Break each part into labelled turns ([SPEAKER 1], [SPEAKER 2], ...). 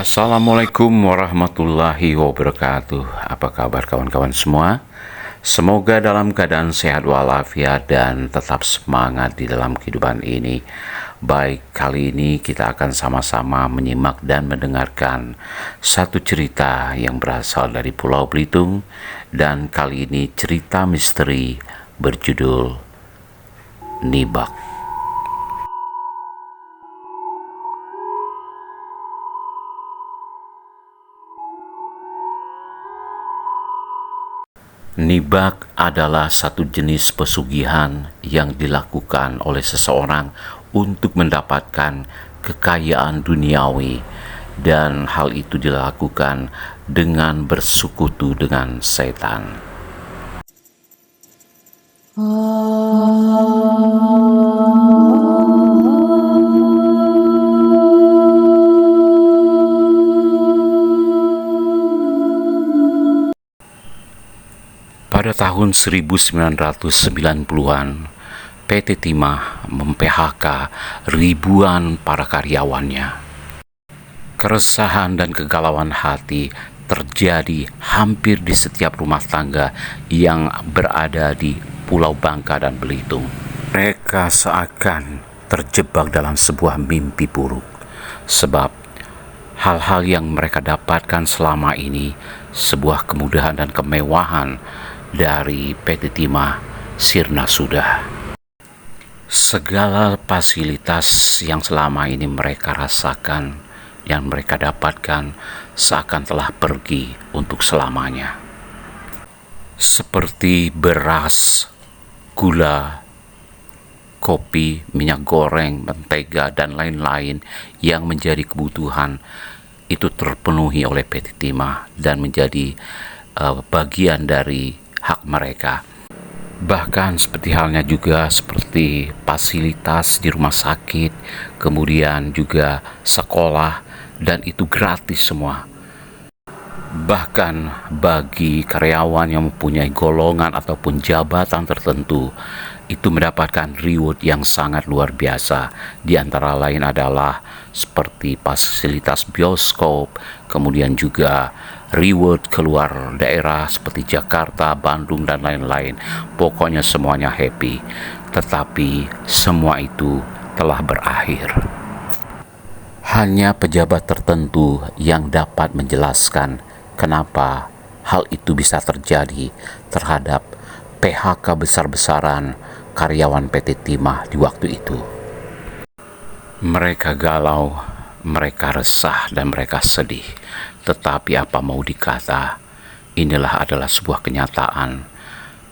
[SPEAKER 1] Assalamualaikum warahmatullahi wabarakatuh. Apa kabar kawan-kawan semua? Semoga dalam keadaan sehat walafiat dan tetap semangat di dalam kehidupan ini. Baik, kali ini kita akan sama-sama menyimak dan mendengarkan satu cerita yang berasal dari Pulau Belitung. Dan kali ini cerita misteri berjudul Nibak. Nibak adalah satu jenis pesugihan yang dilakukan oleh seseorang untuk mendapatkan kekayaan duniawi, dan hal itu dilakukan dengan bersekutu dengan setan. Pada tahun 1990-an, PT Timah mem-PHK ribuan para karyawannya. Keresahan dan kegalauan hati terjadi hampir di setiap rumah tangga yang berada di Pulau Bangka dan Belitung. Mereka seakan terjebak dalam sebuah mimpi buruk, sebab hal-hal yang mereka dapatkan selama ini, sebuah kemudahan dan kemewahan dari PT Timah, sirna sudah. Segala fasilitas yang selama ini mereka rasakan, yang mereka dapatkan, seakan telah pergi untuk selamanya. Seperti beras, gula, kopi, minyak goreng, mentega, dan lain-lain yang menjadi kebutuhan, itu terpenuhi oleh PT Timah dan menjadi bagian dari hak mereka. Bahkan seperti halnya juga seperti fasilitas di rumah sakit, kemudian juga sekolah, dan itu gratis semua. Bahkan bagi karyawan yang mempunyai golongan ataupun jabatan tertentu, itu mendapatkan reward yang sangat luar biasa. Di antara lain adalah seperti fasilitas bioskop, kemudian juga reward keluar daerah seperti Jakarta, Bandung, dan lain-lain. Pokoknya semuanya happy. Tetapi semua itu telah berakhir. Hanya pejabat tertentu yang dapat menjelaskan kenapa hal itu bisa terjadi terhadap PHK besar-besaran karyawan PT Timah di waktu itu. Mereka galau, mereka resah, dan mereka sedih. Tetapi apa mau dikata, inilah adalah sebuah kenyataan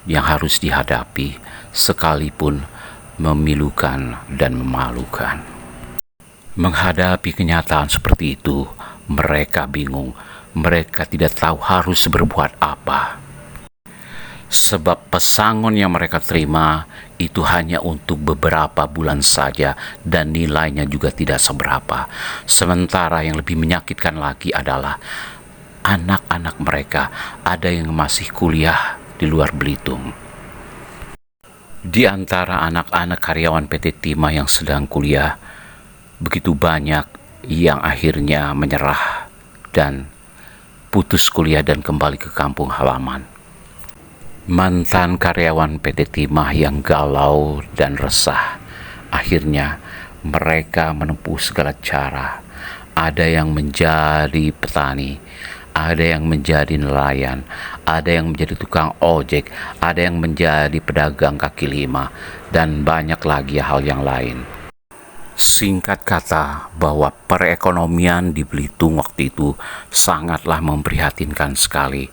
[SPEAKER 1] yang harus dihadapi, sekalipun memilukan dan memalukan. Menghadapi kenyataan seperti itu, mereka bingung. Mereka tidak tahu harus berbuat apa. Sebab pesangon yang mereka terima itu hanya untuk beberapa bulan saja, dan nilainya juga tidak seberapa. Sementara yang lebih menyakitkan lagi adalah anak-anak mereka, ada yang masih kuliah di luar Belitung. Di antara anak-anak karyawan PT Timah yang sedang kuliah, begitu banyak yang akhirnya menyerah dan putus kuliah dan kembali ke kampung halaman. Mantan karyawan PT Timah yang galau dan resah, akhirnya mereka menempuh segala cara. Ada yang menjadi petani, ada yang menjadi nelayan, ada yang menjadi tukang ojek, ada yang menjadi pedagang kaki lima, dan banyak lagi hal yang lain. Singkat kata, bahwa perekonomian di Belitung waktu itu sangatlah memprihatinkan sekali,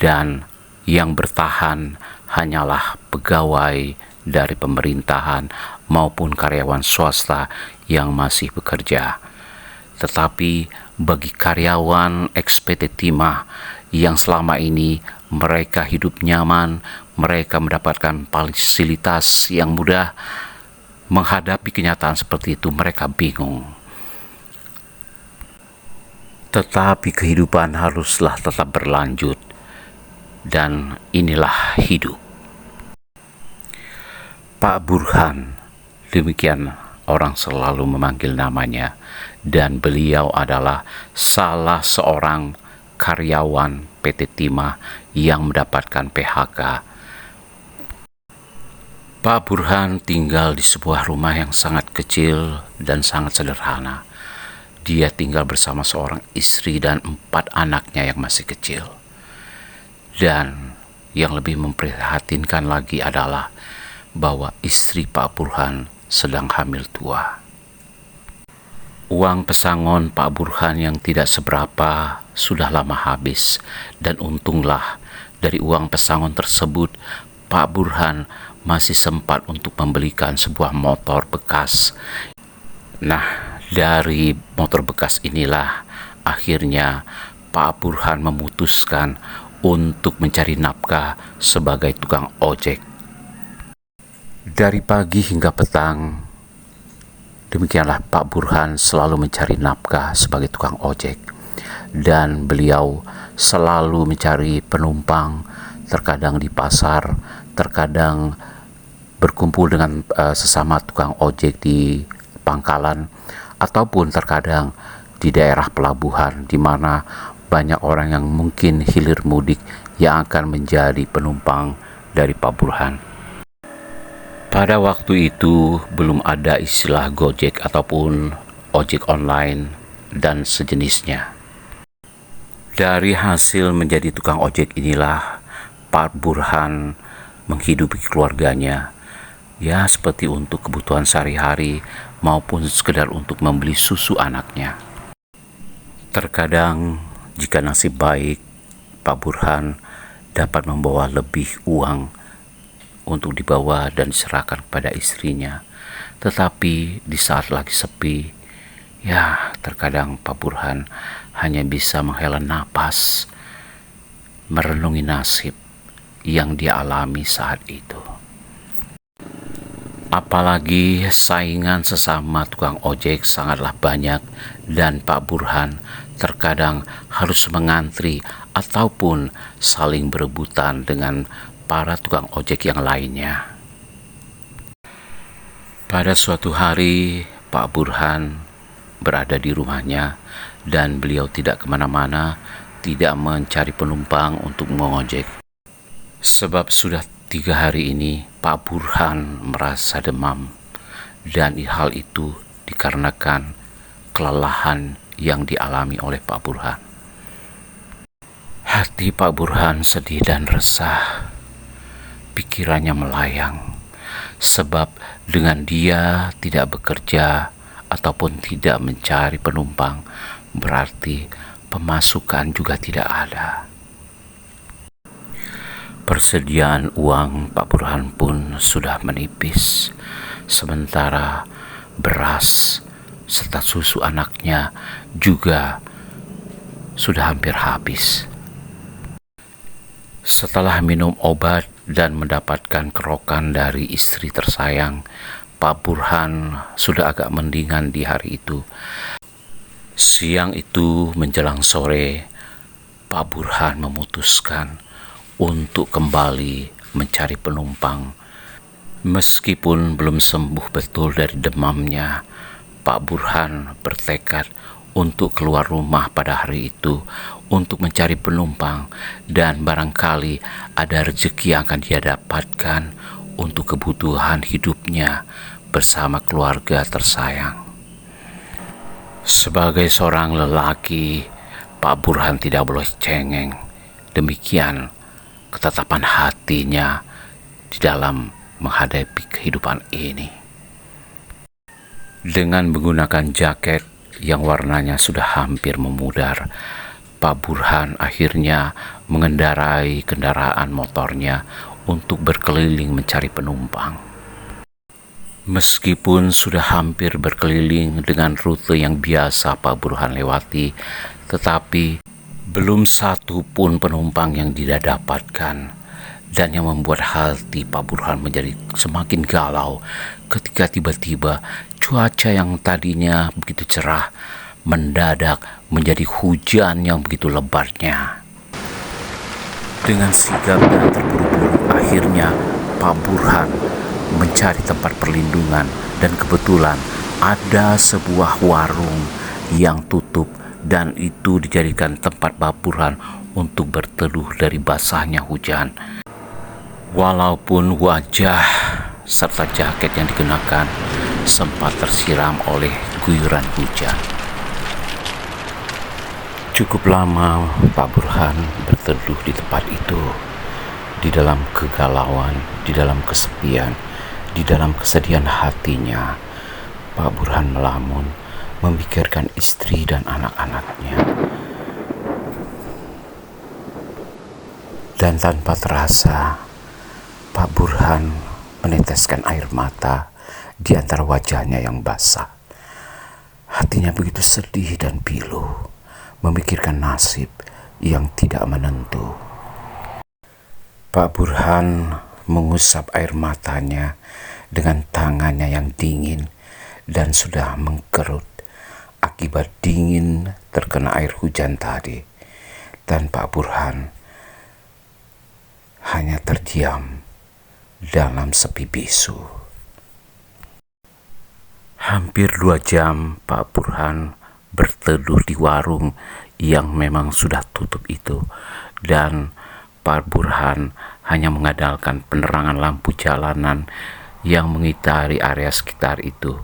[SPEAKER 1] dan yang bertahan hanyalah pegawai dari pemerintahan maupun karyawan swasta yang masih bekerja. Tetapi bagi karyawan ex-PT Timah yang selama ini mereka hidup nyaman, mereka mendapatkan fasilitas yang mudah, menghadapi kenyataan seperti itu mereka bingung. Tetapi kehidupan haruslah tetap berlanjut. Dan inilah hidup. Pak Burhan, demikian orang selalu memanggil namanya, dan beliau adalah salah seorang karyawan PT Timah yang mendapatkan PHK. Pak Burhan tinggal di sebuah rumah yang sangat kecil dan sangat sederhana. Dia tinggal bersama seorang istri dan 4 anaknya yang masih kecil. Dan yang lebih memprihatinkan lagi adalah bahwa istri Pak Burhan sedang hamil tua. Uang pesangon Pak Burhan yang tidak seberapa sudah lama habis, dan untunglah dari uang pesangon tersebut Pak Burhan masih sempat untuk membelikan sebuah motor bekas. Nah, dari motor bekas inilah akhirnya Pak Burhan memutuskan untuk mencari nafkah sebagai tukang ojek. Dari pagi hingga petang, demikianlah Pak Burhan selalu mencari nafkah sebagai tukang ojek. Dan beliau selalu mencari penumpang, terkadang di pasar, terkadang berkumpul dengan sesama tukang ojek di pangkalan, ataupun terkadang di daerah pelabuhan di mana banyak orang yang mungkin hilir mudik yang akan menjadi penumpang dari Pak Burhan. Pada waktu itu belum ada istilah Gojek ataupun ojek online dan sejenisnya. Dari hasil menjadi tukang ojek inilah Pak Burhan menghidupi keluarganya, ya seperti untuk kebutuhan sehari-hari maupun sekedar untuk membeli susu anaknya. Terkadang jika nasib baik, Pak Burhan dapat membawa lebih uang untuk dibawa dan diserahkan kepada istrinya. Tetapi di saat lagi sepi, ya terkadang Pak Burhan hanya bisa menghela napas, merenungi nasib yang dia alami saat itu. Apalagi saingan sesama tukang ojek sangatlah banyak, dan Pak Burhan terkadang harus mengantri ataupun saling berebutan dengan para tukang ojek yang lainnya. Pada suatu hari Pak Burhan berada di rumahnya dan beliau tidak kemana-mana, tidak mencari penumpang untuk mengojek. Sebab sudah 3 hari ini Pak Burhan merasa demam, dan hal itu dikarenakan kelelahan yang dialami oleh Pak Burhan. Hati Pak Burhan sedih dan resah, pikirannya melayang, sebab dengan dia tidak bekerja ataupun tidak mencari penumpang, berarti pemasukan juga tidak ada. Persediaan uang Pak Burhan pun sudah menipis, sementara beras serta susu anaknya juga sudah hampir habis. Setelah minum obat dan mendapatkan kerokan dari istri tersayang, Pak Burhan sudah agak mendingan di hari itu. Siang itu menjelang sore, Pak Burhan memutuskan untuk kembali mencari penumpang. Meskipun belum sembuh betul dari demamnya, Pak Burhan bertekad untuk keluar rumah pada hari itu untuk mencari penumpang, dan barangkali ada rezeki yang akan dia dapatkan untuk kebutuhan hidupnya bersama keluarga tersayang. Sebagai seorang lelaki, Pak Burhan tidak boleh cengeng. Demikian ketetapan hatinya di dalam menghadapi kehidupan ini. Dengan menggunakan jaket yang warnanya sudah hampir memudar, Pak Burhan akhirnya mengendarai kendaraan motornya untuk berkeliling mencari penumpang. Meskipun sudah hampir berkeliling dengan rute yang biasa Pak Burhan lewati, tetapi belum satu pun penumpang yang dia dapatkan, dan yang membuat hati Pak Burhan menjadi semakin galau ketika tiba-tiba cuaca yang tadinya begitu cerah mendadak menjadi hujan yang begitu lebatnya. Dengan sigap dan terburu-buru, akhirnya Pak Burhan mencari tempat perlindungan, dan kebetulan ada sebuah warung yang tutup dan itu dijadikan tempat Pak Burhan untuk berteduh dari basahnya hujan. Walaupun wajah serta jaket yang dikenakan sempat tersiram oleh guyuran hujan. Cukup lama Pak Burhan berteduh di tempat itu, di dalam kegalauan, di dalam kesepian, di dalam kesedihan hatinya. Pak Burhan melamun, memikirkan istri dan anak-anaknya. Dan tanpa terasa, Pak Burhan meneteskan air mata di antara wajahnya yang basah. Hatinya begitu sedih dan pilu, memikirkan nasib yang tidak menentu. Pak Burhan mengusap air matanya dengan tangannya yang dingin dan sudah mengkerut akibat dingin terkena air hujan tadi. Dan Pak Burhan hanya terdiam dalam sepi bisu. Hampir 2 jam Pak Burhan berteduh di warung yang memang sudah tutup itu, dan Pak Burhan hanya mengandalkan penerangan lampu jalanan yang mengitari area sekitar itu.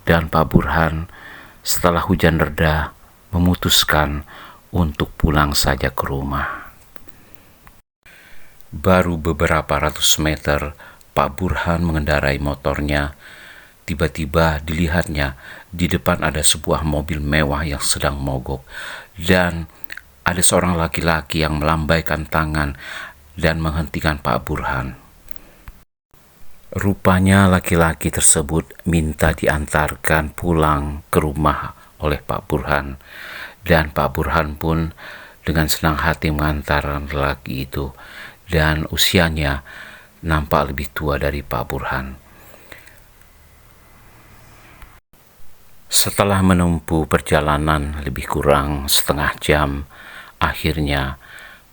[SPEAKER 1] Dan Pak Burhan setelah hujan reda memutuskan untuk pulang saja ke rumah. Baru beberapa ratus meter Pak Burhan mengendarai motornya. Tiba-tiba dilihatnya di depan ada sebuah mobil mewah yang sedang mogok, dan ada seorang laki-laki yang melambaikan tangan dan menghentikan Pak Burhan. Rupanya laki-laki tersebut minta diantarkan pulang ke rumah oleh Pak Burhan, dan Pak Burhan pun dengan senang hati mengantar lelaki itu, dan usianya nampak lebih tua dari Pak Burhan. Setelah menempuh perjalanan lebih kurang setengah jam, akhirnya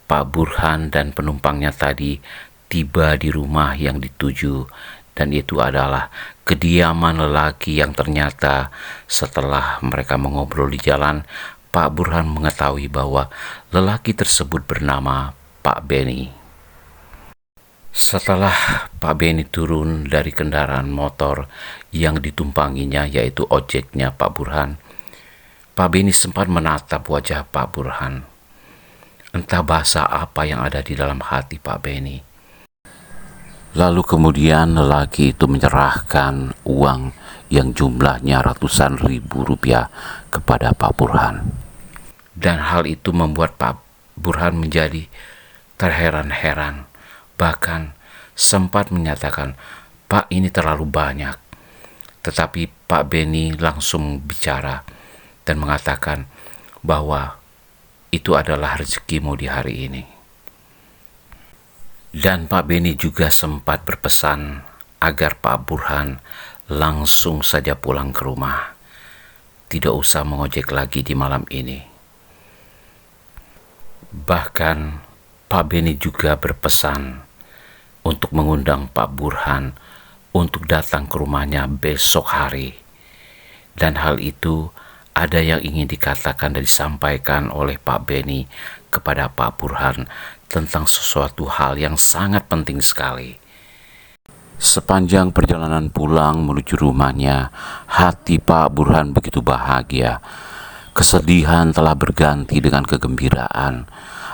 [SPEAKER 1] Pak Burhan dan penumpangnya tadi tiba di rumah yang dituju, dan itu adalah kediaman lelaki yang ternyata setelah mereka mengobrol di jalan, Pak Burhan mengetahui bahwa lelaki tersebut bernama Pak Beni. Setelah Pak Beni turun dari kendaraan motor yang ditumpanginya, yaitu ojeknya Pak Burhan, Pak Beni sempat menatap wajah Pak Burhan. Entah bahasa apa yang ada di dalam hati Pak Beni. Lalu kemudian lelaki itu menyerahkan uang yang jumlahnya ratusan ribu rupiah kepada Pak Burhan. Dan hal itu membuat Pak Burhan menjadi terheran-heran. Bahkan sempat menyatakan, "Pak, ini terlalu banyak." Tetapi Pak Beni langsung bicara dan mengatakan bahwa itu adalah rezekimu di hari ini. Dan Pak Beni juga sempat berpesan agar Pak Burhan langsung saja pulang ke rumah, tidak usah mengojek lagi di malam ini. Bahkan Pak Beni juga berpesan untuk mengundang Pak Burhan untuk datang ke rumahnya besok hari. Dan hal itu ada yang ingin dikatakan dan disampaikan oleh Pak Beni kepada Pak Burhan tentang sesuatu hal yang sangat penting sekali. Sepanjang perjalanan pulang menuju rumahnya, hati Pak Burhan begitu bahagia. Kesedihan telah berganti dengan kegembiraan.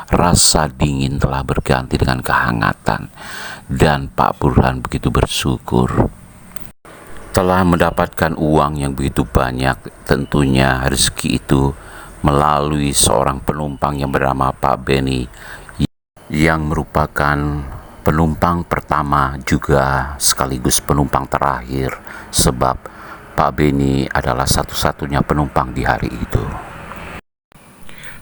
[SPEAKER 1] Rasa dingin telah berganti dengan kehangatan, dan Pak Burhan begitu bersyukur telah mendapatkan uang yang begitu banyak. Tentunya rezeki itu melalui seorang penumpang yang bernama Pak Beni, yang merupakan penumpang pertama juga sekaligus penumpang terakhir, sebab Pak Beni adalah satu-satunya penumpang di hari itu.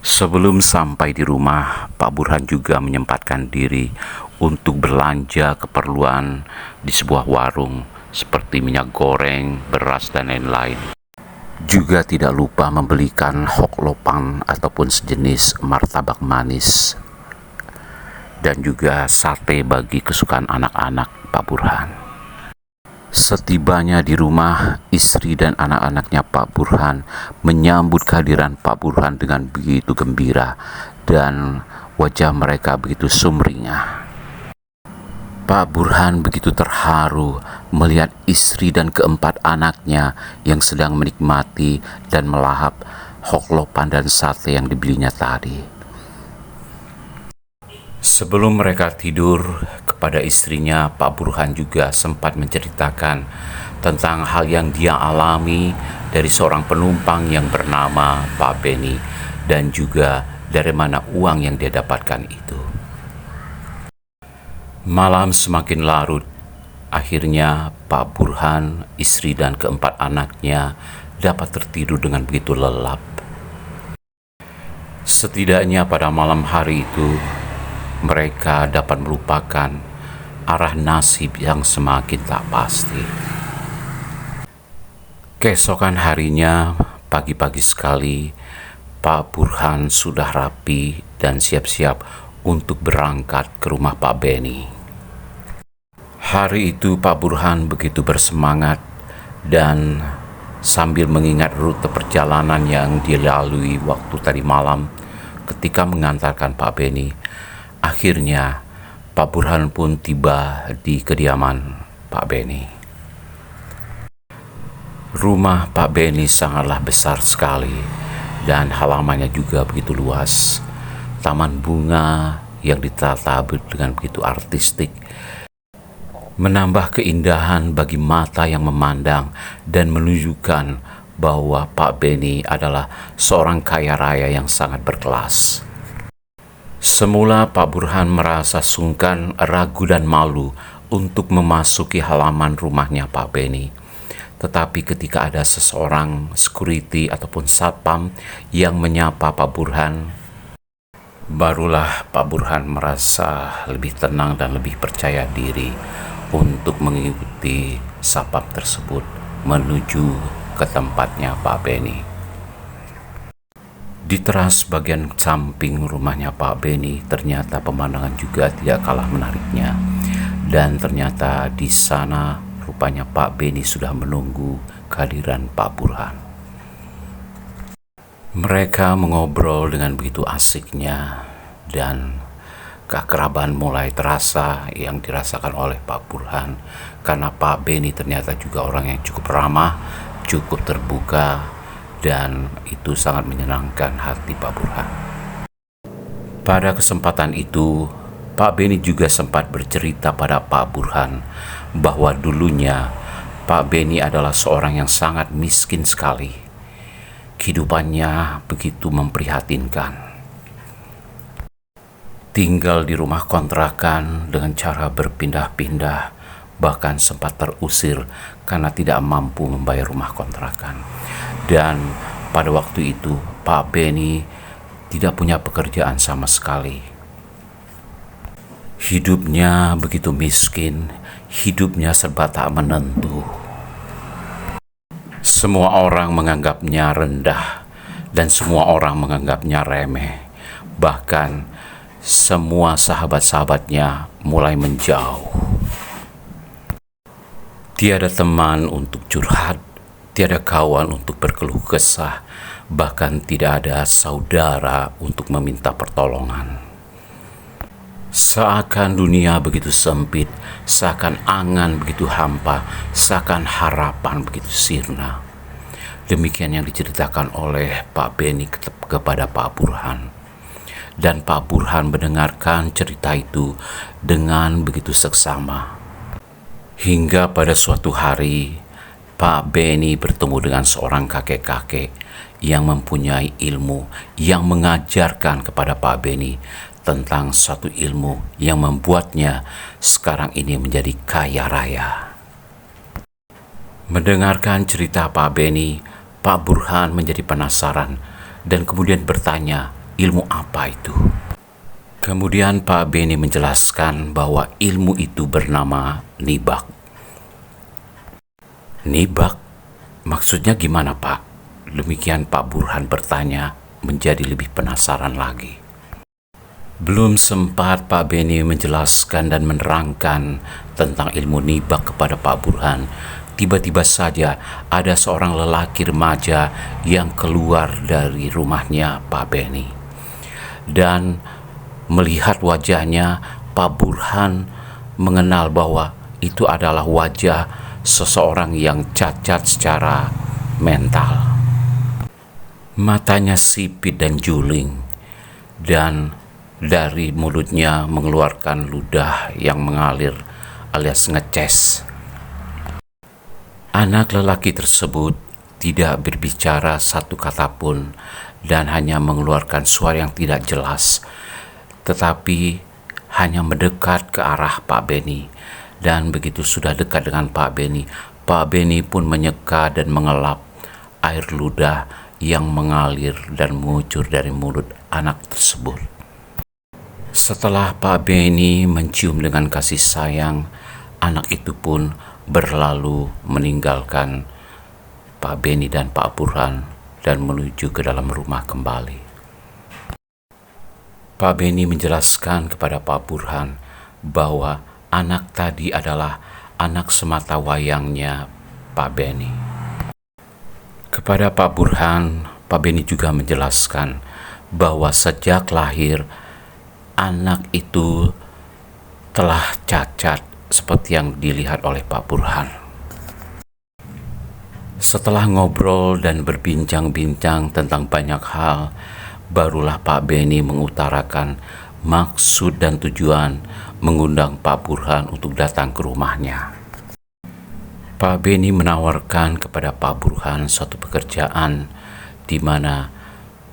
[SPEAKER 1] Sebelum sampai di rumah, Pak Burhan juga menyempatkan diri untuk belanja keperluan di sebuah warung seperti minyak goreng, beras, dan lain-lain. Juga tidak lupa membelikan hok lopang ataupun sejenis martabak manis, dan juga sate bagi kesukaan anak-anak Pak Burhan. Setibanya di rumah, istri dan anak-anaknya Pak Burhan menyambut kehadiran Pak Burhan dengan begitu gembira dan wajah mereka begitu sumringah. Pak Burhan begitu terharu melihat istri dan keempat anaknya yang sedang menikmati dan melahap hoklopan dan sate yang dibelinya tadi. Sebelum mereka tidur, kepada istrinya Pak Burhan juga sempat menceritakan tentang hal yang dia alami dari seorang penumpang yang bernama Pak Beni dan juga dari mana uang yang dia dapatkan itu. Malam semakin larut. Akhirnya Pak Burhan, istri dan keempat anaknya dapat tertidur dengan begitu lelap. Setidaknya pada malam hari itu mereka dapat melupakan arah nasib yang semakin tak pasti. Keesokan harinya, pagi-pagi sekali, Pak Burhan sudah rapi dan siap-siap untuk berangkat ke rumah Pak Beni. Hari itu Pak Burhan begitu bersemangat dan sambil mengingat rute perjalanan yang dilalui waktu tadi malam ketika mengantarkan Pak Beni, akhirnya Pak Burhan pun tiba di kediaman Pak Beni. Rumah Pak Beni sangatlah besar sekali dan halamannya juga begitu luas. Taman bunga yang ditata dengan begitu artistik menambah keindahan bagi mata yang memandang dan menunjukkan bahwa Pak Beni adalah seorang kaya raya yang sangat berkelas. Semula Pak Burhan merasa sungkan, ragu dan malu untuk memasuki halaman rumahnya Pak Beni. Tetapi ketika ada seseorang security ataupun satpam yang menyapa Pak Burhan, barulah Pak Burhan merasa lebih tenang dan lebih percaya diri untuk mengikuti satpam tersebut menuju ke tempatnya Pak Beni. Di teras bagian samping rumahnya Pak Beni ternyata pemandangan juga tidak kalah menariknya. Dan ternyata di sana rupanya Pak Beni sudah menunggu kehadiran Pak Burhan. Mereka mengobrol dengan begitu asiknya dan keakraban mulai terasa yang dirasakan oleh Pak Burhan karena Pak Beni ternyata juga orang yang cukup ramah, cukup terbuka, dan itu sangat menyenangkan hati Pak Burhan. Pada kesempatan itu, Pak Beni juga sempat bercerita pada Pak Burhan bahwa dulunya Pak Beni adalah seorang yang sangat miskin sekali. Kehidupannya begitu memprihatinkan. Tinggal di rumah kontrakan dengan cara berpindah-pindah, bahkan sempat terusir karena tidak mampu membayar rumah kontrakan. Dan pada waktu itu Pak Beni tidak punya pekerjaan sama sekali. Hidupnya begitu miskin, hidupnya serba tak menentu. Semua orang menganggapnya rendah dan semua orang menganggapnya remeh. Bahkan semua sahabat-sahabatnya mulai menjauh. Tiada teman untuk curhat, tiada kawan untuk berkeluh kesah, bahkan tidak ada saudara untuk meminta pertolongan. Seakan dunia begitu sempit, seakan angan begitu hampa, seakan harapan begitu sirna. Demikian yang diceritakan oleh Pak Beni kepada Pak Burhan. Dan Pak Burhan mendengarkan cerita itu dengan begitu seksama. Hingga pada suatu hari, Pak Beni bertemu dengan seorang kakek-kakek yang mempunyai ilmu, yang mengajarkan kepada Pak Beni tentang suatu ilmu yang membuatnya sekarang ini menjadi kaya raya. Mendengarkan cerita Pak Beni, Pak Burhan menjadi penasaran dan kemudian bertanya, ilmu apa itu? Kemudian Pak Beni menjelaskan bahwa ilmu itu bernama nibak. Nibak? Maksudnya gimana, Pak? Demikian Pak Burhan bertanya, menjadi lebih penasaran lagi. Belum sempat Pak Beni menjelaskan dan menerangkan tentang ilmu nibak kepada Pak Burhan, tiba-tiba saja ada seorang lelaki remaja yang keluar dari rumahnya Pak Beni. Dan melihat wajahnya, Pak Burhan mengenal bahwa itu adalah wajah seseorang yang cacat secara mental. Matanya sipit dan juling, dan dari mulutnya mengeluarkan ludah yang mengalir alias ngeces. Anak lelaki tersebut tidak berbicara satu kata pun dan hanya mengeluarkan suara yang tidak jelas, tetapi hanya mendekat ke arah Pak Beni. Dan begitu sudah dekat dengan Pak Beni pun menyeka dan mengelap air ludah yang mengalir dan mengucur dari mulut anak tersebut. Setelah Pak Beni mencium dengan kasih sayang, anak itu pun berlalu meninggalkan Pak Beni dan Pak Burhan dan menuju ke dalam rumah kembali. Pak Beni menjelaskan kepada Pak Burhan bahwa anak tadi adalah anak semata wayangnya Pak Beni. Kepada Pak Burhan, Pak Beni juga menjelaskan bahwa sejak lahir anak itu telah cacat seperti yang dilihat oleh Pak Burhan. Setelah ngobrol dan berbincang-bincang tentang banyak hal, barulah Pak Beni mengutarakan maksud dan tujuan mengundang Pak Burhan untuk datang ke rumahnya. Pak Beni menawarkan kepada Pak Burhan suatu pekerjaan di mana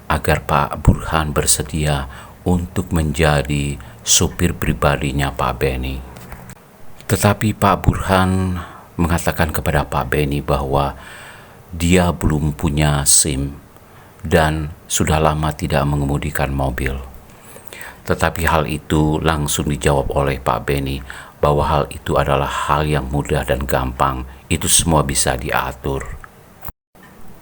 [SPEAKER 1] agar Pak Burhan bersedia untuk menjadi supir pribadinya Pak Beni. Tetapi Pak Burhan mengatakan kepada Pak Beni bahwa dia belum punya SIM dan sudah lama tidak mengemudikan mobil. Tetapi hal itu langsung dijawab oleh Pak Beni bahwa hal itu adalah hal yang mudah dan gampang, itu semua bisa diatur.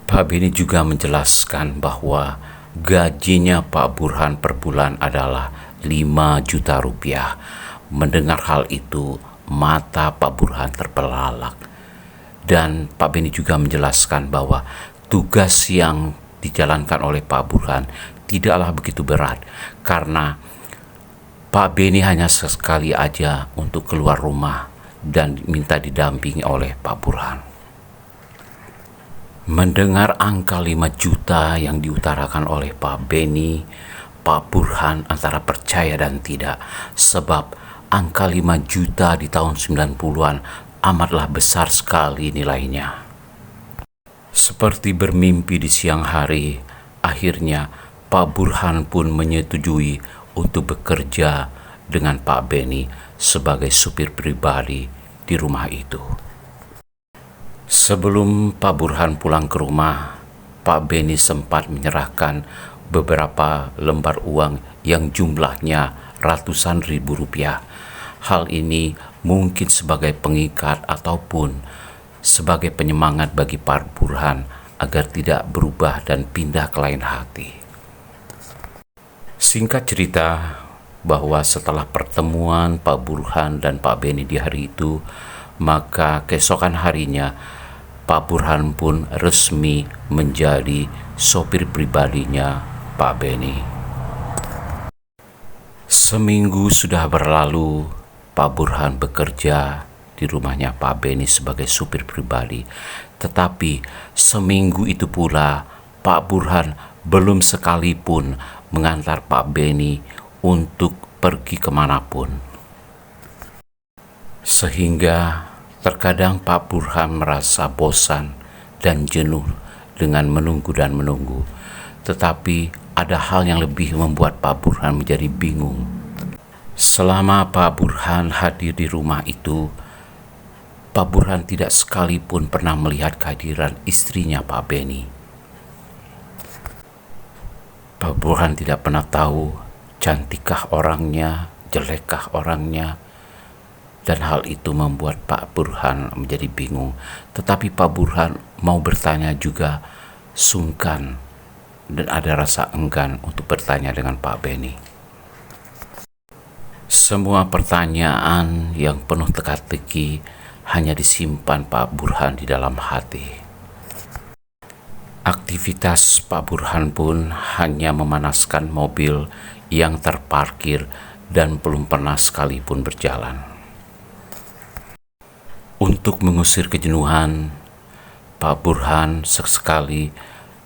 [SPEAKER 1] Pak Beni juga menjelaskan bahwa gajinya Pak Burhan per bulan adalah 5 juta rupiah. Mendengar hal itu, mata Pak Burhan terbelalak. Dan Pak Beni juga menjelaskan bahwa tugas yang dijalankan oleh Pak Burhan tidaklah begitu berat, karena Pak Beni hanya sesekali aja untuk keluar rumah dan minta didampingi oleh Pak Burhan. Mendengar angka 5 juta yang diutarakan oleh Pak Beni, Pak Burhan antara percaya dan tidak, sebab angka 5 juta di tahun 90-an amatlah besar sekali nilainya. Seperti bermimpi di siang hari, akhirnya Pak Burhan pun menyetujui untuk bekerja dengan Pak Beni sebagai supir pribadi di rumah itu. Sebelum Pak Burhan pulang ke rumah, Pak Beni sempat menyerahkan beberapa lembar uang yang jumlahnya ratusan ribu rupiah. Hal ini mungkin sebagai pengikat ataupun sebagai penyemangat bagi Pak Burhan agar tidak berubah dan pindah ke lain hati. Singkat cerita, bahwa setelah pertemuan Pak Burhan dan Pak Beni di hari itu, maka keesokan harinya Pak Burhan pun resmi menjadi sopir pribadinya Pak Beni. Seminggu sudah berlalu, Pak Burhan bekerja di rumahnya Pak Beni sebagai supir pribadi. Tetapi seminggu itu pula Pak Burhan belum sekalipun mengantar Pak Beni untuk pergi kemanapun. Sehingga terkadang Pak Burhan merasa bosan dan jenuh dengan menunggu dan menunggu. Tetapi ada hal yang lebih membuat Pak Burhan menjadi bingung. Selama Pak Burhan hadir di rumah itu, Pak Burhan tidak sekalipun pernah melihat kehadiran istrinya Pak Beni. Pak Burhan tidak pernah tahu cantikkah orangnya, jelekkah orangnya, dan hal itu membuat Pak Burhan menjadi bingung. Tetapi Pak Burhan mau bertanya juga sungkan dan ada rasa enggan untuk bertanya dengan Pak Beni. Semua pertanyaan yang penuh teka-teki hanya disimpan Pak Burhan di dalam hati. Aktivitas Pak Burhan pun hanya memanaskan mobil yang terparkir dan belum pernah sekalipun berjalan. Untuk mengusir kejenuhan, Pak Burhan sesekali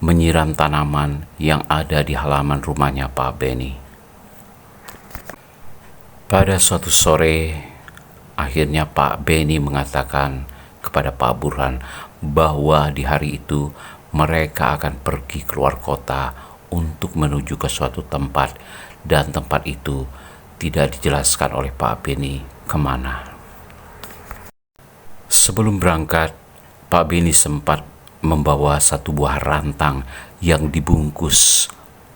[SPEAKER 1] menyiram tanaman yang ada di halaman rumahnya Pak Beni. Pada suatu sore, akhirnya Pak Beni mengatakan kepada Pak Burhan bahwa di hari itu mereka akan pergi keluar kota untuk menuju ke suatu tempat, dan tempat itu tidak dijelaskan oleh Pak Beni kemana. Sebelum berangkat, Pak Beni sempat membawa satu buah rantang yang dibungkus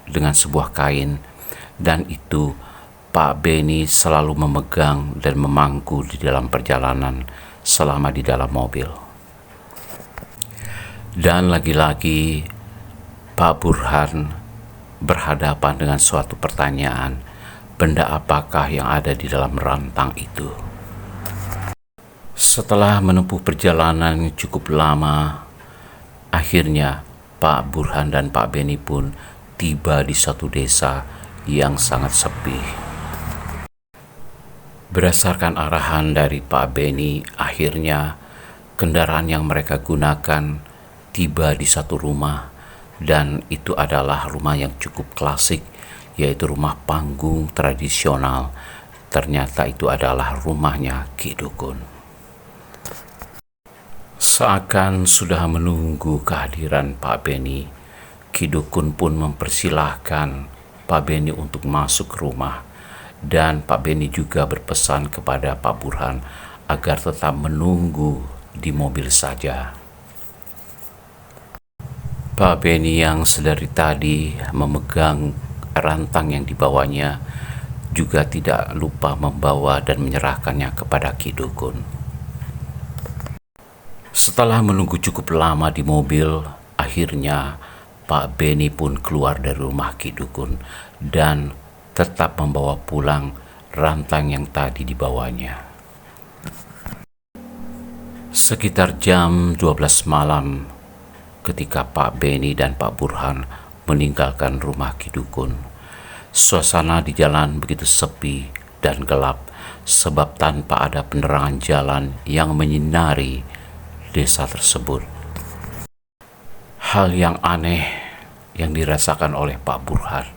[SPEAKER 1] dengan sebuah kain, dan itu Pak Beni selalu memegang dan memangku di dalam perjalanan selama di dalam mobil. Dan lagi-lagi Pak Burhan berhadapan dengan suatu pertanyaan, benda apakah yang ada di dalam rantang itu? Setelah menempuh perjalanan yang cukup lama, akhirnya Pak Burhan dan Pak Beni pun tiba di suatu desa yang sangat sepi. Berdasarkan arahan dari Pak Beni, akhirnya kendaraan yang mereka gunakan tiba di satu rumah, dan itu adalah rumah yang cukup klasik, yaitu rumah panggung tradisional. Ternyata itu adalah rumahnya Ki Dukun. Seakan sudah menunggu kehadiran Pak Beni, Ki Dukun pun mempersilahkan Pak Beni untuk masuk ke rumah, dan Pak Beni juga berpesan kepada Pak Burhan agar tetap menunggu di mobil saja. Pak Beni yang sedari tadi memegang rantang yang dibawanya juga tidak lupa membawa dan menyerahkannya kepada Ki Dukun. Setelah menunggu cukup lama di mobil, akhirnya Pak Beni pun keluar dari rumah Ki Dukun dan tetap membawa pulang rantang yang tadi dibawanya. Sekitar jam 12 malam, ketika Pak Beni dan Pak Burhan meninggalkan rumah Ki Dukun, suasana di jalan begitu sepi dan gelap sebab tanpa ada penerangan jalan yang menyinari desa tersebut. Hal yang aneh yang dirasakan oleh Pak Burhan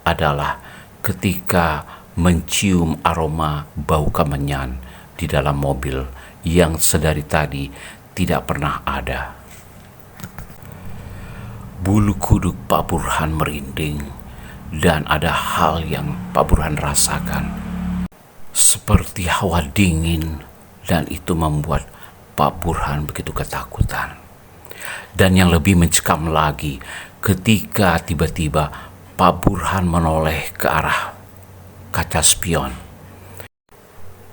[SPEAKER 1] adalah ketika mencium aroma bau kemenyan di dalam mobil yang sedari tadi tidak pernah ada. Bulu kuduk Pak Burhan merinding, dan ada hal yang Pak Burhan rasakan seperti hawa dingin, dan itu membuat Pak Burhan begitu ketakutan. Dan yang lebih mencekam lagi, ketika tiba-tiba Pak Burhan menoleh ke arah kaca spion.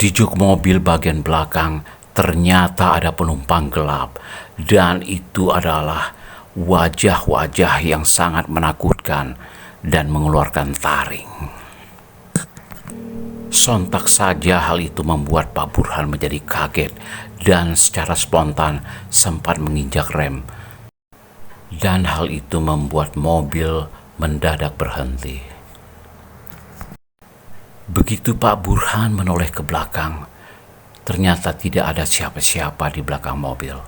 [SPEAKER 1] Di jok mobil bagian belakang ternyata ada penumpang gelap, dan itu adalah wajah-wajah yang sangat menakutkan dan mengeluarkan taring. Sontak saja hal itu membuat Pak Burhan menjadi kaget dan secara spontan sempat menginjak rem, dan hal itu membuat mobil mendadak berhenti. Begitu Pak Burhan menoleh ke belakang, ternyata tidak ada siapa-siapa di belakang mobil.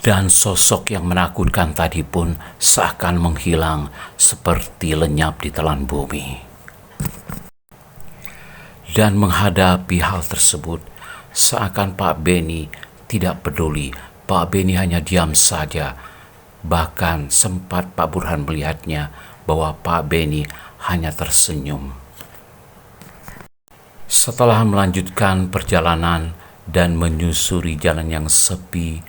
[SPEAKER 1] Dan sosok yang menakutkan tadi pun seakan menghilang seperti lenyap di telan bumi. Dan menghadapi hal tersebut, seakan Pak Beni tidak peduli. Pak Beni hanya diam saja. Bahkan sempat Pak Burhan melihatnya bahwa Pak Beni hanya tersenyum. Setelah melanjutkan perjalanan dan menyusuri jalan yang sepi,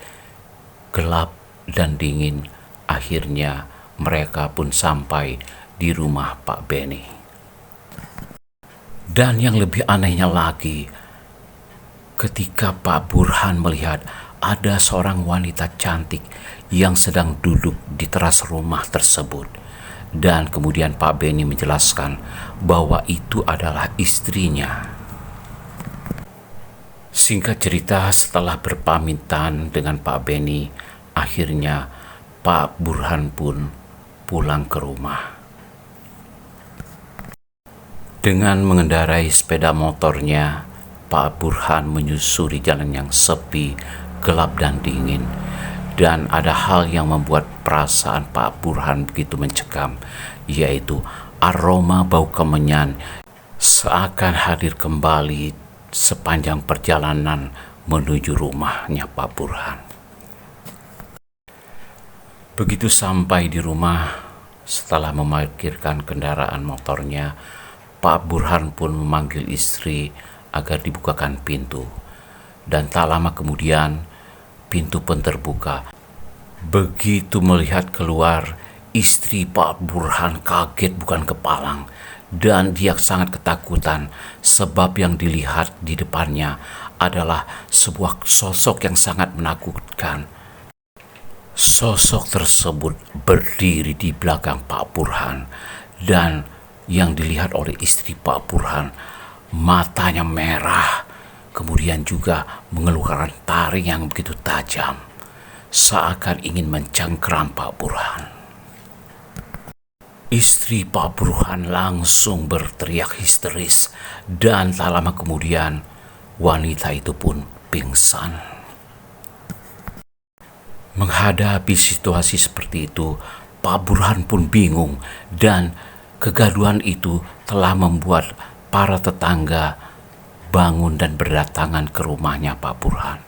[SPEAKER 1] gelap dan dingin, akhirnya mereka pun sampai di rumah Pak Beni. Dan yang lebih anehnya lagi, ketika Pak Burhan melihat ada seorang wanita cantik yang sedang duduk di teras rumah tersebut, dan kemudian Pak Beni menjelaskan bahwa itu adalah istrinya. Singkat cerita, setelah berpamitan dengan Pak Beni, akhirnya Pak Burhan pun pulang ke rumah. Dengan mengendarai sepeda motornya, Pak Burhan menyusuri jalan yang sepi, gelap dan dingin. Dan ada hal yang membuat perasaan Pak Burhan begitu mencekam, yaitu aroma bau kemenyan seakan hadir kembali sepanjang perjalanan menuju rumahnya Pak Burhan. Begitu sampai di rumah, setelah memarkirkan kendaraan motornya, Pak Burhan pun memanggil istri agar dibukakan pintu. Dan tak lama kemudian, pintu pun terbuka. Begitu melihat keluar, istri Pak Burhan kaget bukan kepalang, dan dia sangat ketakutan sebab yang dilihat di depannya adalah sebuah sosok yang sangat menakutkan. Sosok tersebut berdiri di belakang Pak Burhan, dan yang dilihat oleh istri Pak Burhan, matanya merah, kemudian juga mengeluarkan taring yang begitu tajam, seakan ingin mencengkeram Pak Burhan. Istri Pak Burhan langsung berteriak histeris, dan tak lama kemudian wanita itu pun pingsan. Menghadapi situasi seperti itu, Pak Burhan pun bingung, dan kegaduhan itu telah membuat para tetangga bangun dan berdatangan ke rumahnya Pak Burhan.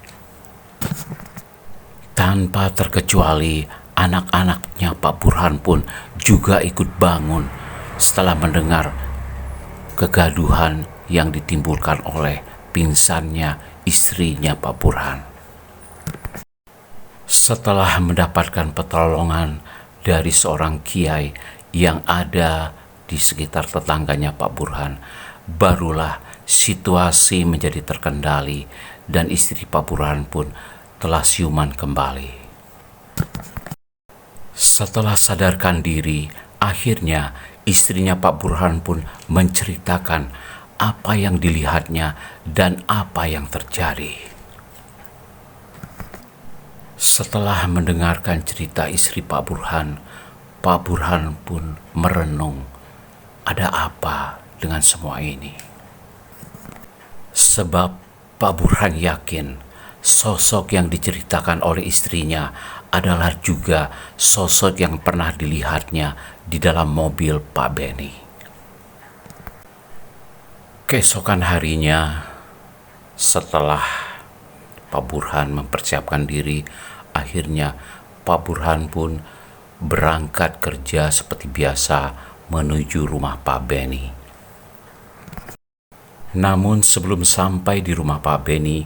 [SPEAKER 1] Tanpa terkecuali, anak-anaknya Pak Burhan pun juga ikut bangun setelah mendengar kegaduhan yang ditimbulkan oleh pingsannya istrinya Pak Burhan. Setelah mendapatkan pertolongan dari seorang kiai yang ada di sekitar tetangganya Pak Burhan, barulah situasi menjadi terkendali dan istri Pak Burhan pun telah siuman kembali. Setelah sadarkan diri, akhirnya istrinya Pak Burhan pun menceritakan apa yang dilihatnya dan apa yang terjadi. Setelah mendengarkan cerita istri Pak Burhan pun merenung, ada apa dengan semua ini? Sebab Pak Burhan yakin sosok yang diceritakan oleh istrinya adalah juga sosok yang pernah dilihatnya di dalam mobil Pak Beni. Keesokan harinya, setelah Pak Burhan mempersiapkan diri, akhirnya Pak Burhan pun berangkat kerja seperti biasa menuju rumah Pak Beni. Namun sebelum sampai di rumah Pak Beni,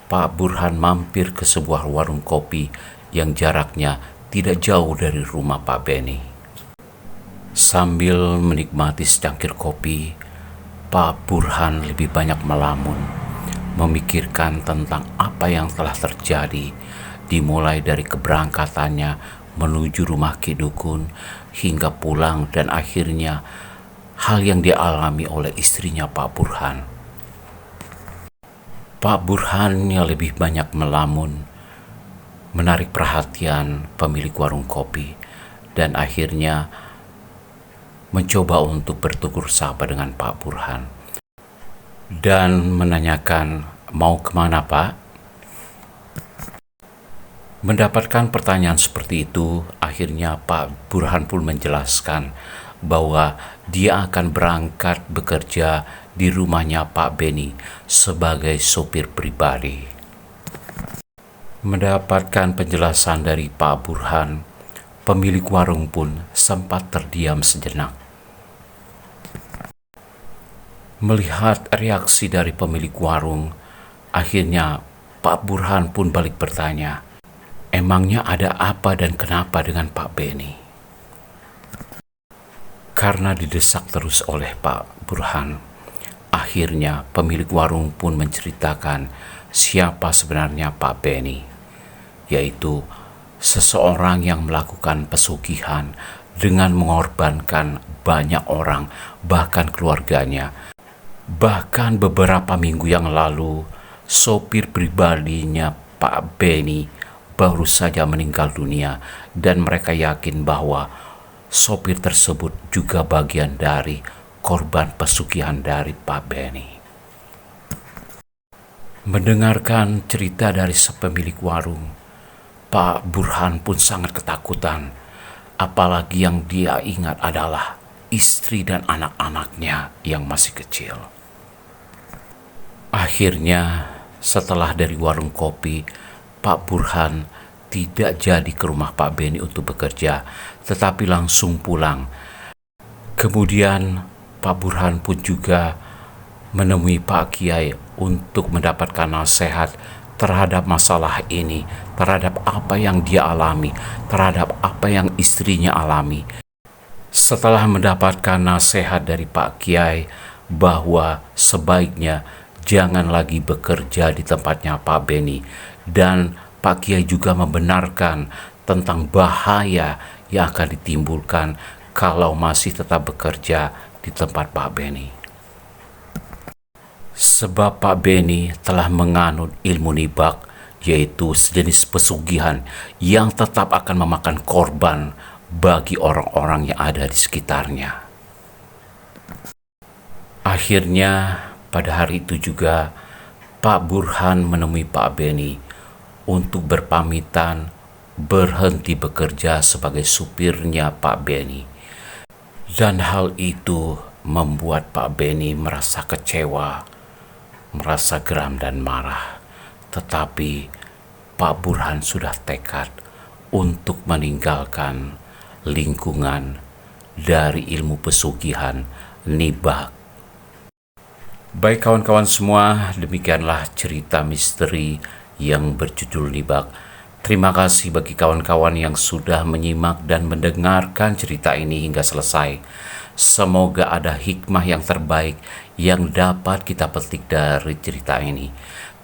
[SPEAKER 1] Pak Burhan mampir ke sebuah warung kopi yang jaraknya tidak jauh dari rumah Pak Beni. Sambil menikmati secangkir kopi, Pak Burhan lebih banyak melamun, memikirkan tentang apa yang telah terjadi, dimulai dari keberangkatannya menuju rumah Ki Dukun hingga pulang, dan akhirnya hal yang dialami oleh istrinya Pak Burhan. Pak Burhan yang lebih banyak melamun, menarik perhatian pemilik warung kopi, dan akhirnya mencoba untuk bertutur sapa dengan Pak Burhan dan menanyakan, mau kemana Pak? Mendapatkan pertanyaan seperti itu, akhirnya Pak Burhan pun menjelaskan bahwa dia akan berangkat bekerja di rumahnya Pak Beni sebagai sopir pribadi. Mendapatkan penjelasan dari Pak Burhan, pemilik warung pun sempat terdiam sejenak. Melihat reaksi dari pemilik warung, akhirnya Pak Burhan pun balik bertanya, emangnya ada apa dan kenapa dengan Pak Beni? Karena didesak terus oleh Pak Burhan, akhirnya pemilik warung pun menceritakan siapa sebenarnya Pak Beni, yaitu seseorang yang melakukan pesugihan dengan mengorbankan banyak orang, bahkan keluarganya. Bahkan beberapa minggu yang lalu, sopir pribadinya Pak Benny baru saja meninggal dunia, dan mereka yakin bahwa sopir tersebut juga bagian dari korban pesugihan dari Pak Benny. Mendengarkan cerita dari sepemilik warung, Pak Burhan pun sangat ketakutan, apalagi yang dia ingat adalah istri dan anak-anaknya yang masih kecil. Akhirnya, setelah dari warung kopi, Pak Burhan tidak jadi ke rumah Pak Benny untuk bekerja, tetapi langsung pulang. Kemudian Pak Burhan pun juga menemui Pak Kiai untuk mendapatkan nasihat terhadap masalah ini, terhadap apa yang dia alami, terhadap apa yang istrinya alami. Setelah mendapatkan nasihat dari Pak Kiai bahwa sebaiknya jangan lagi bekerja di tempatnya Pak Benny, dan Pak Kiai juga membenarkan tentang bahaya yang akan ditimbulkan kalau masih tetap bekerja di tempat Pak Benny. Sebab Pak Benny telah menganut ilmu nibak, yaitu sejenis pesugihan yang tetap akan memakan korban bagi orang-orang yang ada di sekitarnya. Akhirnya pada hari itu juga Pak Burhan menemui Pak Benny untuk berpamitan berhenti bekerja sebagai supirnya Pak Benny. Dan hal itu membuat Pak Benny merasa kecewa, merasa geram dan marah. Tetapi Pak Burhan sudah tekad untuk meninggalkan lingkungan dari ilmu pesugihan nibak. Baik kawan-kawan semua, demikianlah cerita misteri yang berjudul nibak. Terima kasih bagi kawan-kawan yang sudah menyimak dan mendengarkan cerita ini hingga selesai. Semoga ada hikmah yang terbaik yang dapat kita petik dari cerita ini.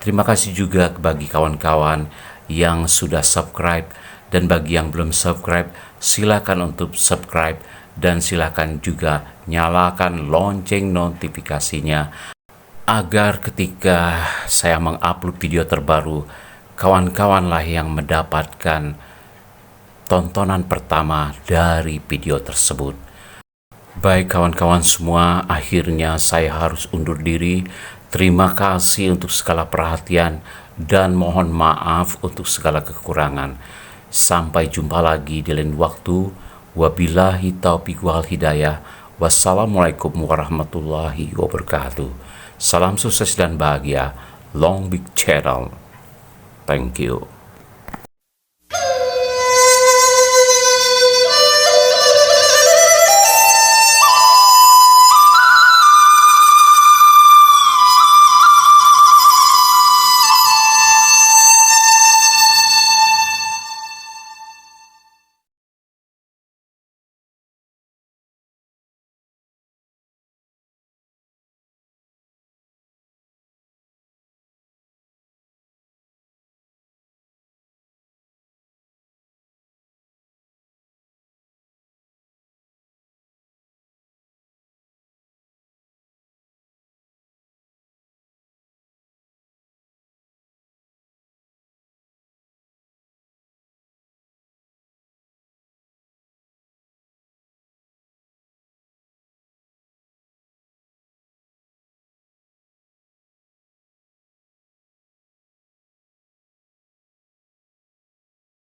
[SPEAKER 1] Terima kasih juga bagi kawan-kawan yang sudah subscribe, dan bagi yang belum subscribe, silakan untuk subscribe dan silakan juga nyalakan lonceng notifikasinya agar ketika saya mengupload video terbaru, kawan-kawanlah yang mendapatkan tontonan pertama dari video tersebut. Baik kawan-kawan semua, akhirnya saya harus undur diri. Terima kasih untuk segala perhatian dan mohon maaf untuk segala kekurangan. Sampai jumpa lagi di lain waktu. Wabillahi taufiq wal hidayah. Wassalamualaikum warahmatullahi wabarakatuh. Salam sukses dan bahagia. Long Big Channel. Thank you.